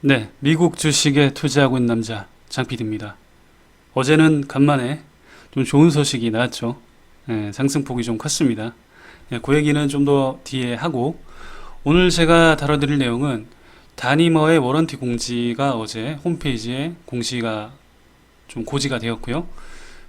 네, 미국 주식에 투자하고 있는 남자 장PD입니다. 어제는 간만에 좀 좋은 소식이 나왔죠. 상승폭이 좀 컸습니다. 그 얘기는 좀 더 뒤에 하고 오늘 제가 다뤄드릴 내용은 다니머의 워런티 공지가 어제 홈페이지에 공시가 좀 고지가 되었고요.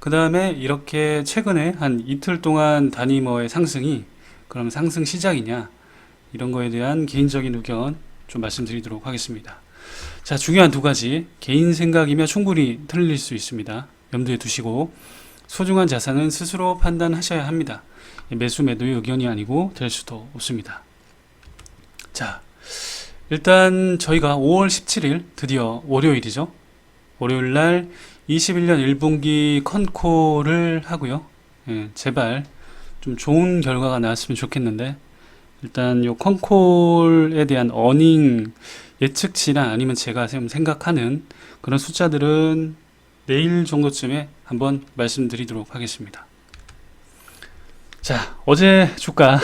그 다음에 이렇게 최근에 한 이틀 동안 다니머의 상승이 그럼 상승 시작이냐 이런 거에 대한 개인적인 의견 좀 말씀드리도록 하겠습니다. 자, 중요한 두 가지. 개인 생각이며 충분히 틀릴 수 있습니다. 염두에 두시고 소중한 자산은 스스로 판단하셔야 합니다. 매수 매도의 의견이 아니고 될 수도 없습니다. 자, 일단 저희가 5월 17일 드디어 월요일이죠. 월요일 날 21년 1분기 컨콜을 하고요. 제발 좀 좋은 결과가 나왔으면 좋겠는데 일단 요 컨콜에 대한 어닝 예측치나 아니면 제가 생각하는 그런 숫자들은 내일 정도쯤에 한번 말씀드리도록 하겠습니다. 자, 어제 주가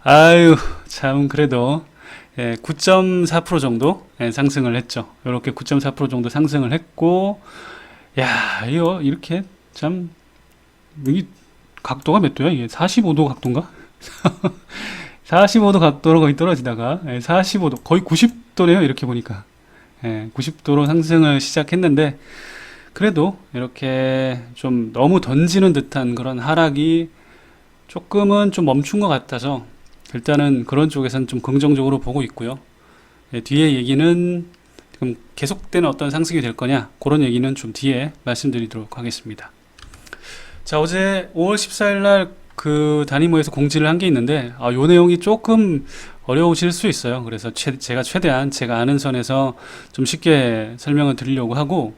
아유 참 그래도 9.4% 정도 상승을 했죠. 이렇게 9.4% 정도 상승을 했고, 야 이거 이렇게 참 이 각도가 몇 도야 이게? 45도 각도인가? 45도 각도로 거의 떨어지다가 45도 거의 90도네요. 이렇게 보니까 90도로 상승을 시작했는데 그래도 이렇게 좀 너무 던지는 듯한 그런 하락이 조금은 좀 멈춘 것 같아서 일단은 그런 쪽에서는 좀 긍정적으로 보고 있고요. 뒤에 얘기는 지금 계속되는 어떤 상승이 될 거냐 그런 얘기는 좀 뒤에 말씀드리도록 하겠습니다. 자, 어제 5월 14일 날 그 다니모에서 공지를 한 게 있는데 요 내용이 조금 어려우실 수 있어요. 그래서 제가 최대한 제가 아는 선에서 좀 쉽게 설명을 드리려고 하고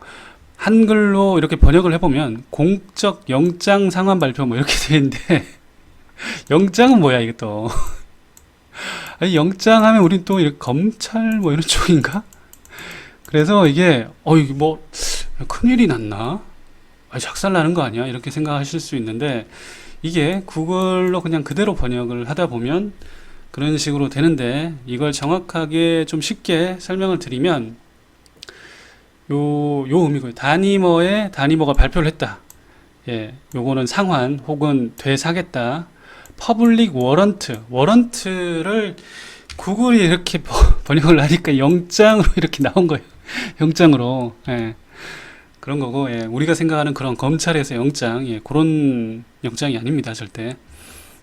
한글로 이렇게 번역을 해보면 공적 영장 상환 발표 뭐 이렇게 되어 있는데 영장은 뭐야 이게 또 아니, 영장 하면 우린 또 이렇게 검찰 뭐 이런 쪽인가? 그래서 이게 이게 뭐 큰일이 났나? 작살 나는 거 아니야? 이렇게 생각하실 수 있는데 이게 구글로 그냥 그대로 번역을 하다 보면 그런 식으로 되는데 이걸 정확하게 좀 쉽게 설명을 드리면 요 의미고요. 다니머가 발표를 했다. 요거는 상환 혹은 되사겠다. 퍼블릭 워런트를 구글이 이렇게 번역을 하니까 영장으로 이렇게 나온 거예요. 영장으로. 그런 거고, 우리가 생각하는 그런 검찰에서 영장, 그런 영장이 아닙니다, 절대.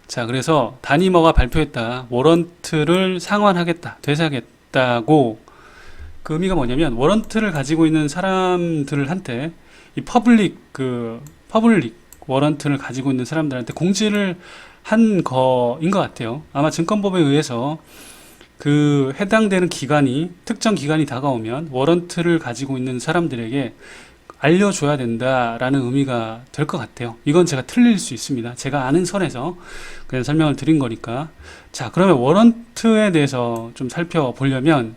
자, 그래서 다니머가 발표했다. 워런트를 상환하겠다, 되사겠다고. 그 의미가 뭐냐면, 워런트를 가지고 있는 사람들한테, 이 퍼블릭 워런트를 가지고 있는 사람들한테 공지를 한 거인 것 같아요. 아마 증권법에 의해서 그 해당되는 특정 기간이 다가오면 워런트를 가지고 있는 사람들에게 알려줘야 된다라는 의미가 될 것 같아요. 이건 제가 틀릴 수 있습니다. 제가 아는 선에서 그냥 설명을 드린 거니까. 자, 그러면 워런트에 대해서 좀 살펴보려면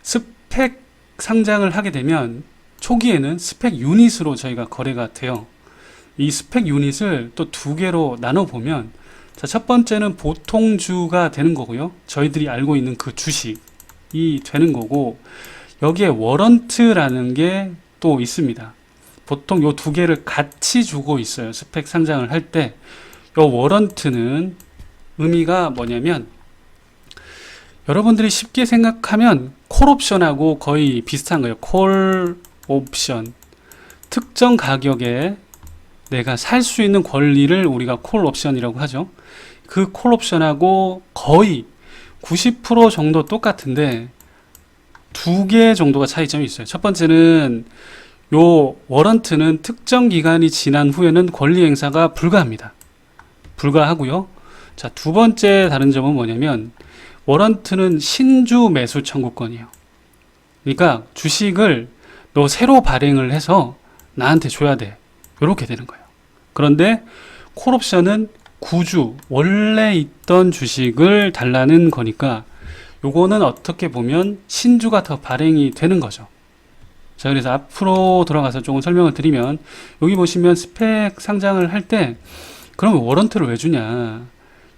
스펙 상장을 하게 되면 초기에는 스펙 유닛으로 저희가 거래가 돼요. 이 스펙 유닛을 또 두 개로 나눠보면 자, 첫 번째는 보통주가 되는 거고요. 저희들이 알고 있는 그 주식이 되는 거고 여기에 워런트라는 게 또 있습니다. 보통 요 두 개를 같이 주고 있어요. 스펙 상장을 할 때. 요 워런트는 의미가 뭐냐면 여러분들이 쉽게 생각하면 콜옵션하고 거의 비슷한 거예요. 콜옵션. 특정 가격에 내가 살 수 있는 권리를 우리가 콜옵션이라고 하죠. 그 콜옵션하고 거의 90% 정도 똑같은데 두 개 정도가 차이점이 있어요. 첫 번째는 요 워런트는 특정 기간이 지난 후에는 권리 행사가 불가하고요. 자, 두 번째 다른 점은 뭐냐면 워런트는 신주 매수 청구권이에요. 그러니까 주식을 너 새로 발행을 해서 나한테 줘야 돼. 이렇게 되는 거예요. 그런데 콜옵션은 구주 원래 있던 주식을 달라는 거니까 요거는 어떻게 보면 신주가 더 발행이 되는 거죠. 자, 그래서 앞으로 돌아가서 조금 설명을 드리면 여기 보시면 스펙 상장을 할 때 그러면 워런트를 왜 주냐?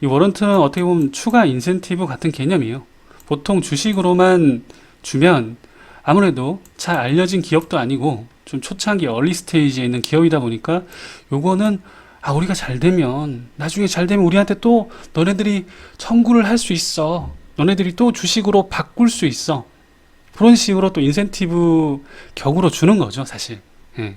이 워런트는 어떻게 보면 추가 인센티브 같은 개념이에요. 보통 주식으로만 주면 아무래도 잘 알려진 기업도 아니고 좀 초창기 얼리 스테이지에 있는 기업이다 보니까 요거는 우리가 잘 되면 나중에 잘 되면 우리한테 또 너네들이 청구를 할 수 있어. 너네들이 또 주식으로 바꿀 수 있어. 그런 식으로 또 인센티브 격으로 주는 거죠, 사실. 예.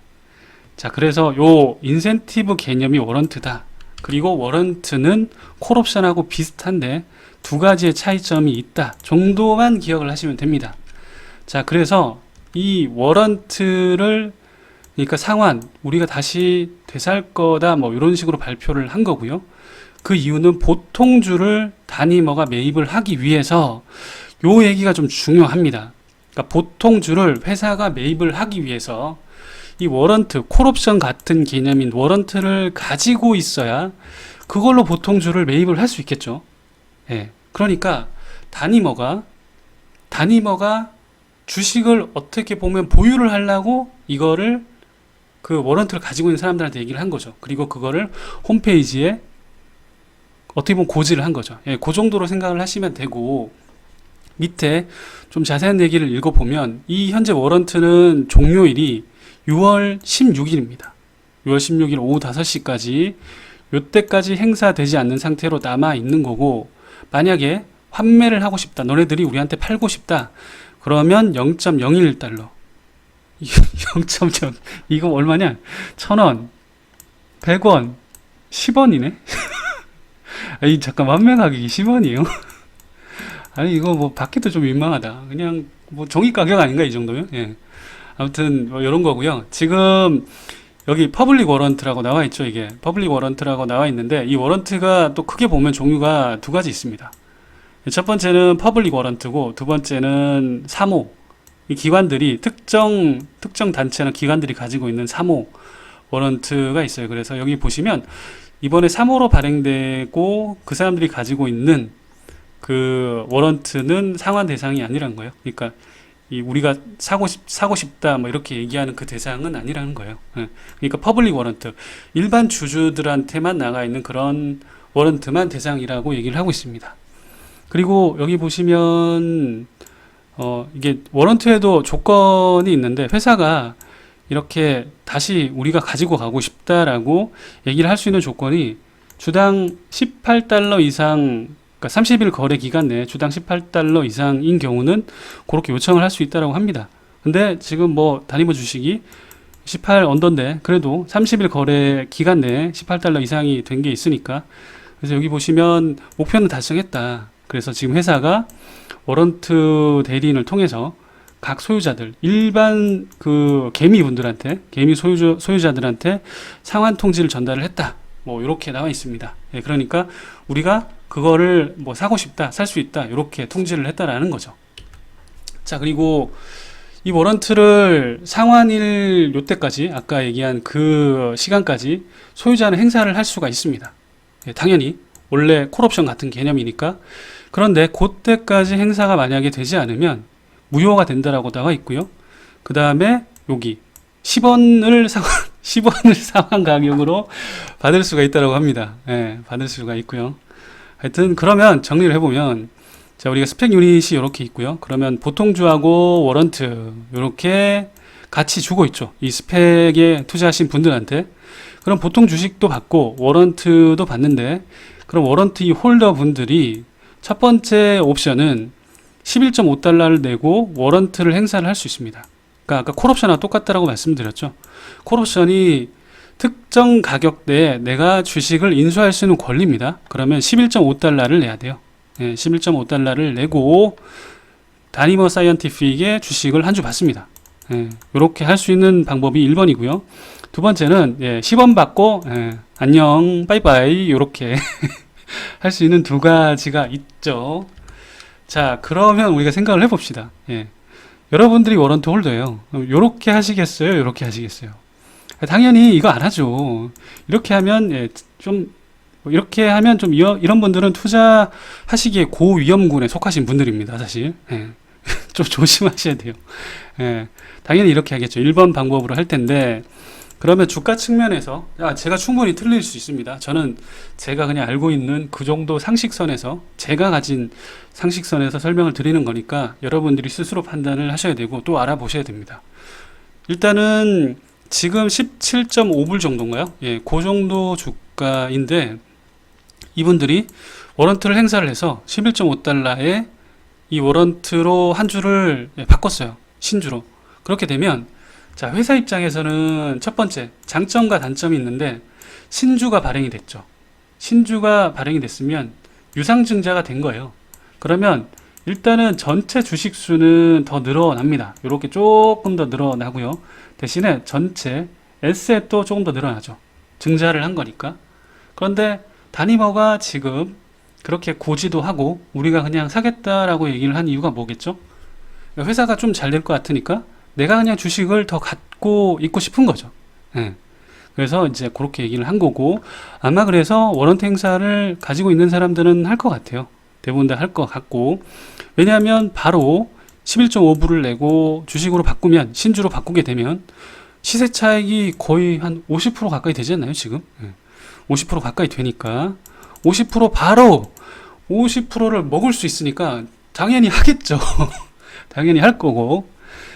자, 그래서 요 인센티브 개념이 워런트다. 그리고 워런트는 콜옵션하고 비슷한데 두 가지의 차이점이 있다 정도만 기억을 하시면 됩니다. 자, 그래서 이 워런트를 그러니까 상환 우리가 다시 되살 거다 뭐 이런 식으로 발표를 한 거고요. 그 이유는 보통주를 다니머가 매입을 하기 위해서 요 얘기가 좀 중요합니다. 그러니까 보통주를 회사가 매입을 하기 위해서 이 워런트, 콜옵션 같은 개념인 워런트를 가지고 있어야 그걸로 보통주를 매입을 할 수 있겠죠. 예. 그러니까 다니머가 주식을 어떻게 보면 보유를 하려고 이거를 그 워런트를 가지고 있는 사람들한테 얘기를 한 거죠. 그리고 그거를 홈페이지에 어떻게 보면 고지를 한 거죠. 예, 그 정도로 생각을 하시면 되고 밑에 좀 자세한 얘기를 읽어보면 이 현재 워런트는 종료일이 6월 16일입니다. 6월 16일 오후 5시까지 요때까지 행사되지 않는 상태로 남아 있는 거고 만약에 환매를 하고 싶다. 너네들이 우리한테 팔고 싶다. 그러면 0.01달러 0.0 이거 얼마냐? 1,000원 100원 10원이네? 아니 잠깐 환매 가격이 10원이에요? 아니 이거 뭐 받기도 좀 민망하다. 그냥 뭐 종이 가격 아닌가 이 정도면? 예. 아무튼 뭐 이런 거고요. 지금 여기 퍼블릭 워런트라고 나와 있죠. 이게 퍼블릭 워런트라고 나와 있는데 이 워런트가 또 크게 보면 종류가 두 가지 있습니다. 첫 번째는 퍼블릭 워런트고 두 번째는 사모. 이 기관들이 특정 단체나 기관들이 가지고 있는 사모 워런트가 있어요. 그래서 여기 보시면 이번에 3호로 발행되고 그 사람들이 가지고 있는 그 워런트는 상환 대상이 아니라는 거예요. 그러니까 이 우리가 사고 싶다 뭐 이렇게 얘기하는 그 대상은 아니라는 거예요. 예. 그러니까 퍼블릭 워런트 일반 주주들한테만 나가 있는 그런 워런트만 대상이라고 얘기를 하고 있습니다. 그리고 여기 보시면 이게 워런트에도 조건이 있는데 회사가 이렇게 다시 우리가 가지고 가고 싶다라고 얘기를 할 수 있는 조건이 주당 18달러 이상 그러니까 30일 거래 기간 내에 주당 18달러 이상인 경우는 그렇게 요청을 할 수 있다라고 합니다. 근데 지금 뭐 다니머 주식이 18 언더인데 그래도 30일 거래 기간 내에 18달러 이상이 된 게 있으니까 그래서 여기 보시면 목표는 달성했다. 그래서 지금 회사가 워런트 대리인을 통해서 각 소유자들, 일반 그 개미분들한테, 개미 소유자들한테 상환 통지를 전달을 했다. 뭐 이렇게 나와 있습니다. 예, 그러니까 우리가 그거를 뭐 사고 싶다, 살 수 있다 이렇게 통지를 했다라는 거죠. 자, 그리고 이 워런트를 상환일 요때까지 아까 얘기한 그 시간까지 소유자는 행사를 할 수가 있습니다. 예, 당연히 원래 콜옵션 같은 개념이니까. 그런데 그때까지 행사가 만약에 되지 않으면 무효가 된다라고 나와 있고요. 그 다음에 여기 10원을 상환 가격으로 받을 수가 있다라고 합니다. 예, 받을 수가 있고요. 하여튼 그러면 정리를 해보면 자, 우리가 스펙 유닛이 이렇게 있고요. 그러면 보통주하고 워런트 이렇게 같이 주고 있죠. 이 스펙에 투자하신 분들한테. 그럼 보통 주식도 받고 워런트도 받는데 그럼 워런트 이 홀더 분들이 첫 번째 옵션은 11.5달러를 내고 워런트를 행사를 할 수 있습니다. 그러니까 아까 콜옵션과 똑같다라고 말씀드렸죠. 콜옵션이 특정 가격대에 내가 주식을 인수할 수 있는 권리입니다. 그러면 11.5달러를 내야 돼요. 예, 11.5달러를 내고 다니머 사이언티픽의 주식을 한 주 받습니다. 예, 이렇게 할 수 있는 방법이 1번이고요. 두 번째는 10원 받고 안녕 빠이빠이 이렇게 할 수 있는 두 가지가 있죠. 자, 그러면 우리가 생각을 해봅시다. 예. 여러분들이 워런트 홀더예요. 요렇게 하시겠어요? 요렇게 하시겠어요? 당연히 이거 안 하죠. 이렇게 하면 좀 이렇게 하면 좀 이런 분들은 투자하시기에 고위험군에 속하신 분들입니다. 사실 좀 조심하셔야 돼요. 당연히 이렇게 하겠죠. 1번 방법으로 할 텐데 그러면 주가 측면에서 제가 충분히 틀릴 수 있습니다. 저는 제가 그냥 알고 있는 그 정도 상식선에서 제가 가진 상식선에서 설명을 드리는 거니까 여러분들이 스스로 판단을 하셔야 되고 또 알아보셔야 됩니다. 일단은 지금 17.5불 정도인가요? 예, 그 정도 주가인데 이분들이 워런트를 행사를 해서 11.5달러에 이 워런트로 한 주를 바꿨어요. 신주로. 그렇게 되면 자, 회사 입장에서는 첫 번째 장점과 단점이 있는데 신주가 발행이 됐죠. 신주가 발행이 됐으면 유상증자가 된 거예요. 그러면 일단은 전체 주식 수는 더 늘어납니다. 이렇게 조금 더 늘어나고요. 대신에 전체 에셋도 조금 더 늘어나죠. 증자를 한 거니까. 그런데 다니머가 지금 그렇게 고지도 하고 우리가 그냥 사겠다라고 얘기를 한 이유가 뭐겠죠? 회사가 좀 잘 될 것 같으니까 내가 그냥 주식을 더 갖고 있고 싶은 거죠. 예. 그래서 이제 그렇게 얘기를 한 거고 아마 그래서 워런트 행사를 가지고 있는 사람들은 할 것 같아요. 대부분 다 할 것 같고 왜냐하면 바로 11.5불을 내고 주식으로 바꾸면 신주로 바꾸게 되면 시세 차익이 거의 한 50% 가까이 되지 않나요 지금? 예. 50% 가까이 되니까 50% 바로 50%를 먹을 수 있으니까 당연히 하겠죠. 당연히 할 거고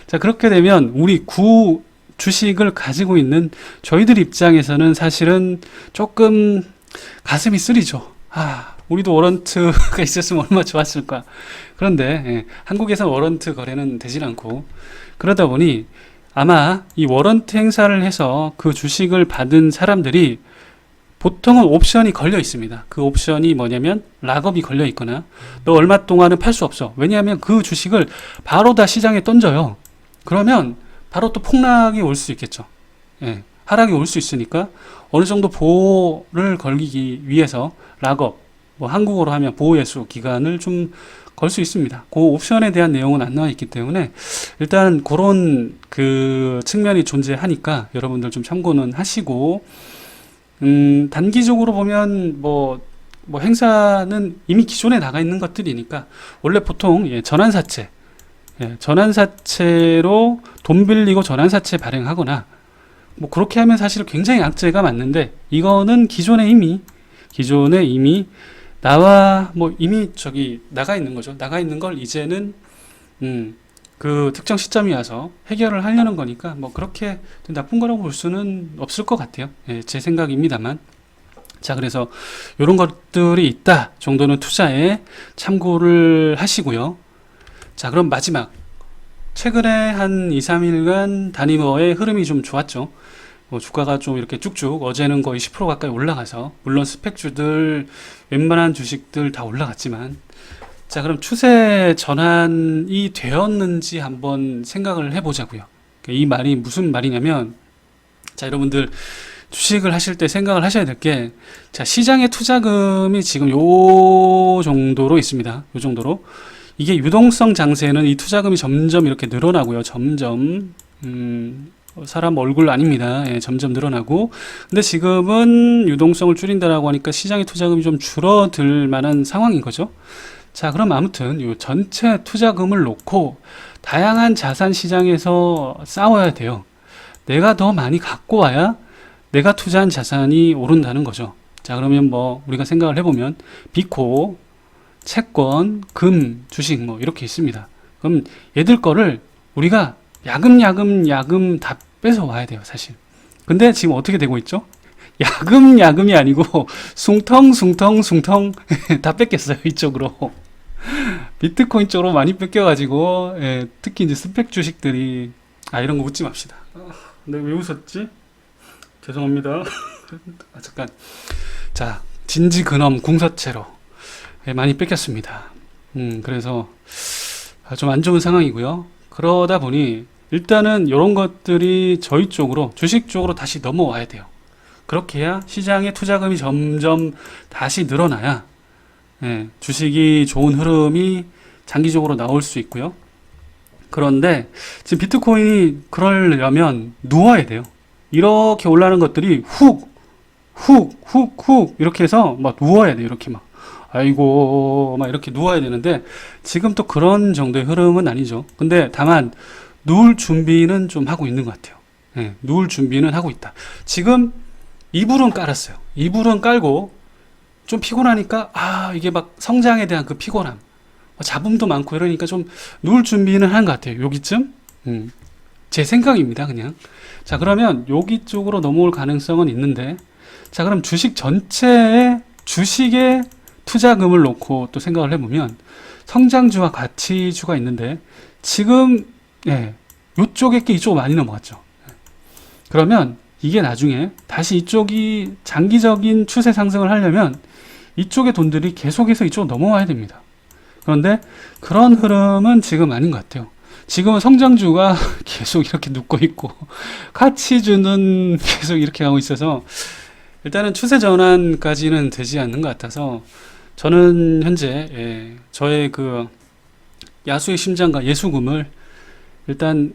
자 그렇게 되면 우리 구 주식을 가지고 있는 저희들 입장에서는 사실은 조금 가슴이 쓰리죠. 우리도 워런트가 있었으면 얼마나 좋았을까. 그런데 한국에서 워런트 거래는 되질 않고 그러다 보니 아마 이 워런트 행사를 해서 그 주식을 받은 사람들이 보통은 옵션이 걸려 있습니다. 그 옵션이 뭐냐면 락업이 걸려 있거나 너 얼마 동안은 팔 수 없어. 왜냐하면 그 주식을 바로 다 시장에 던져요. 그러면 바로 또 폭락이 올 수 있겠죠. 예, 하락이 올 수 있으니까 어느 정도 보호를 걸기 위해서 락업, 뭐 한국어로 하면 보호예수 기간을 좀 걸 수 있습니다. 그 옵션에 대한 내용은 안 나와 있기 때문에 일단 그런 그 측면이 존재하니까 여러분들 좀 참고는 하시고 단기적으로 보면 뭐 행사는 이미 기존에 나가 있는 것들이니까 원래 보통 전환사채 전환사채로 돈 빌리고 전환사채 발행하거나 뭐 그렇게 하면 사실 굉장히 악재가 많는데 이거는 기존에 이미 나와 뭐 이미 저기 나가 있는 거죠. 나가 있는 걸 이제는 그 특정 시점이 와서 해결을 하려는 거니까 뭐 그렇게 나쁜 거라고 볼 수는 없을 것 같아요. 예, 제 생각입니다만. 자, 그래서 이런 것들이 있다 정도는 투자에 참고를 하시고요. 자, 그럼 마지막. 최근에 한 2, 3일간 다니머의 흐름이 좀 좋았죠. 주가가 좀 이렇게 쭉쭉 어제는 거의 10% 가까이 올라가서 물론 스펙주들 웬만한 주식들 다 올라갔지만 자 그럼 추세 전환이 되었는지 한번 생각을 해보자고요. 이 말이 무슨 말이냐면 자 여러분들 주식을 하실 때 생각을 하셔야 될 게 자 시장의 투자금이 지금 요 정도로 있습니다. 요 정도로 이게 유동성 장세는 이 투자금이 점점 이렇게 늘어나고요. 점점 사람 얼굴 아닙니다. 예, 점점 늘어나고 근데 지금은 유동성을 줄인다라고 하니까 시장의 투자금이 좀 줄어들 만한 상황인 거죠. 자 그럼 아무튼 요 전체 투자금을 놓고 다양한 자산 시장에서 싸워야 돼요. 내가 더 많이 갖고 와야 내가 투자한 자산이 오른다는 거죠. 자 그러면 뭐 우리가 생각을 해보면 비코, 채권, 금, 주식 뭐 이렇게 있습니다. 그럼 얘들 거를 우리가 야금 다 뺏어 와야 돼요 사실. 근데 지금 어떻게 되고 있죠? 야금이 아니고 숭텅 다 뺏겼어요 이쪽으로. 비트코인 쪽으로 많이 뺏겨가지고 특히 이제 스펙 주식들이 이런 거 묻지 맙시다. 근데 왜 웃었지? 죄송합니다. 잠깐. 자 진지 근엄 궁서체로 많이 뺏겼습니다. 그래서 좀 안 좋은 상황이고요. 그러다 보니 일단은 이런 것들이 저희 쪽으로 주식 쪽으로 다시 넘어와야 돼요. 그렇게 해야 시장의 투자금이 점점 다시 늘어나야 주식이 좋은 흐름이 장기적으로 나올 수 있고요. 그런데 지금 비트코인이 그러려면 누워야 돼요. 이렇게 올라가는 것들이 훅 이렇게 해서 막 누워야 돼요. 이렇게 막 아이고 막 이렇게 누워야 되는데 지금 또 그런 정도의 흐름은 아니죠. 근데 다만 누울 준비는 좀 하고 있는 것 같아요. 누울 준비는 하고 있다. 지금 이불은 깔았어요. 이불은 깔고 좀 피곤하니까 이게 막 성장에 대한 그 피곤함, 잡음도 많고 이러니까 좀 누울 준비는 한 것 같아요. 여기쯤. 제 생각입니다, 그냥. 자, 그러면 여기 쪽으로 넘어올 가능성은 있는데, 자, 그럼 주식 전체에 주식에 투자금을 놓고 또 생각을 해보면 성장주와 가치주가 있는데 지금 이쪽에 게 이쪽으로 많이 넘어갔죠. 그러면 이게 나중에 다시 이쪽이 장기적인 추세 상승을 하려면 이쪽의 돈들이 계속해서 이쪽으로 넘어와야 됩니다. 그런데 그런 흐름은 지금 아닌 것 같아요. 지금은 성장주가 계속 이렇게 눕고 있고 가치주는 계속 이렇게 가고 있어서 일단은 추세 전환까지는 되지 않는 것 같아서 저는 현재 저의 그 야수의 심장과 예수금을 일단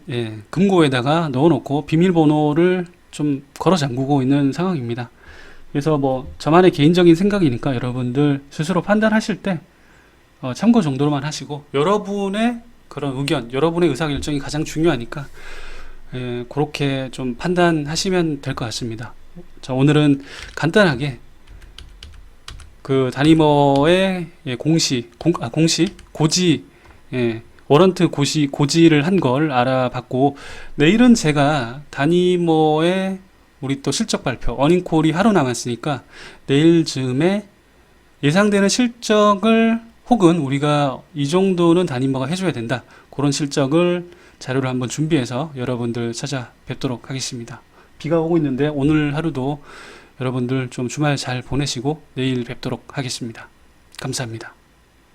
금고에다가 넣어놓고 비밀번호를 좀 걸어 잠그고 있는 상황입니다. 그래서 뭐 저만의 개인적인 생각이니까 여러분들 스스로 판단하실 때 참고 정도로만 하시고 여러분의 그런 의견, 여러분의 의사결정이 가장 중요하니까 그렇게 좀 판단하시면 될 것 같습니다. 자, 오늘은 간단하게 그 다니머의 고지, 워런트 고지를 한 걸 알아봤고, 내일은 제가 다니머의 우리 또 실적 발표, 어닝콜이 하루 남았으니까 내일 즈음에 예상되는 실적을 혹은 우리가 이 정도는 다니머가 해줘야 된다, 그런 실적을 자료를 한번 준비해서 여러분들 찾아뵙도록 하겠습니다. 비가 오고 있는데 오늘 하루도 여러분들 좀 주말 잘 보내시고 내일 뵙도록 하겠습니다. 감사합니다.